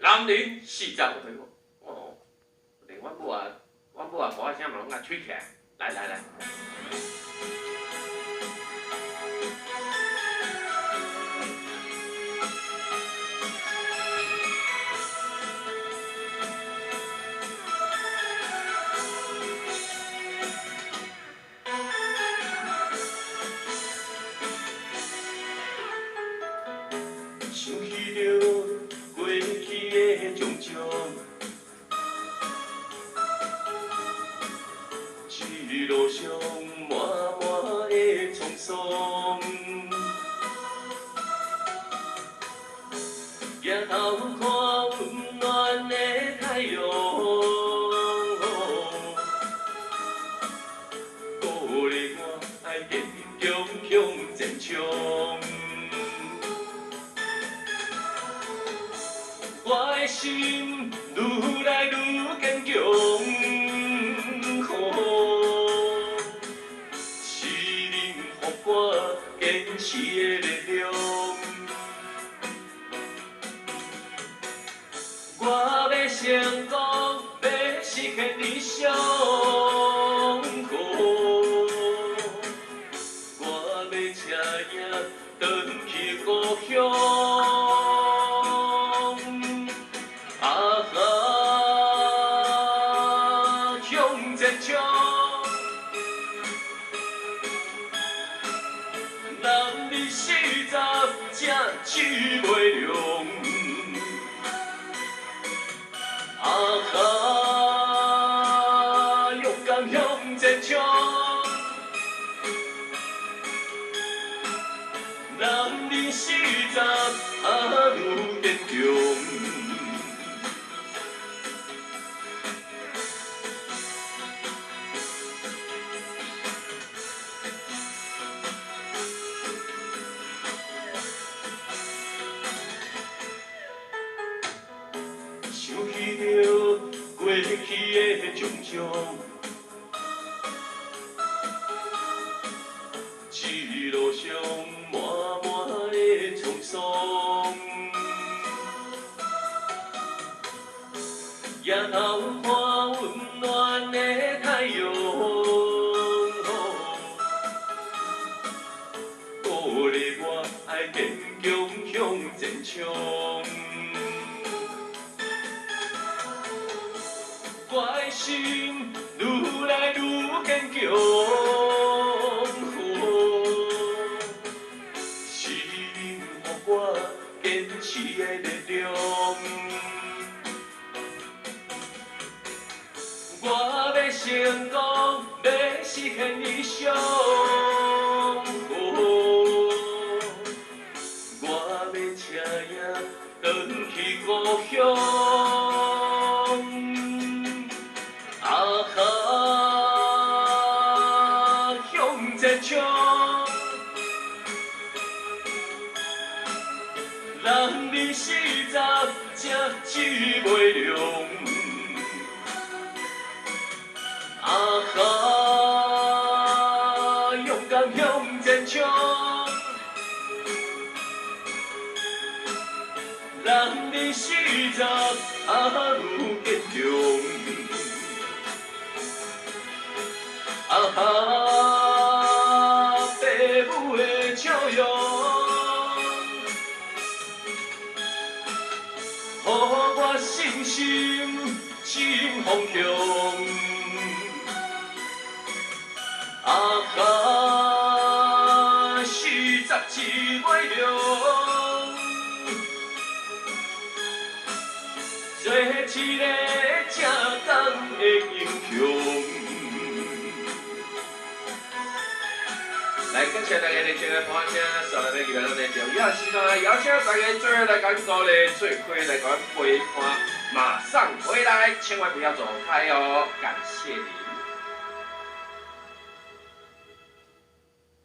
男人40岁哦，连阮母啊，阮母啊，大声嘛拢甲吹起来，来。想起着过去的种种，一路上满满的沧桑，抬头看温暖的太阳，鼓励我爱坚强向前冲。 我的心愈来愈坚强，是恁予我坚持的力量。我要成功，要实现理想，我要车赢，回去故乡。 男儿40才志袂凉，勇敢向前冲。男儿40愈坚强。 想起着过去的种种，一路上满满的沧桑，抬头看温暖的太阳，鼓励我爱坚强向前冲。 我的心愈来愈坚强，是恁予我坚持的力量。我要成功，要实现理想，我要车赢，回去故乡。 向前冲，男儿40才志袂凉，勇敢向前冲，男儿40愈坚强。 爸母的笑容，予我信心新方向。40志袂凉，做一个正港的英雄。 来，感谢大家的前来捧场，收看咱今日的内容。以下时间邀请大家做来感鼓励，做伙来甲阮陪伴，马上回来，千万不要走开哦！感谢你。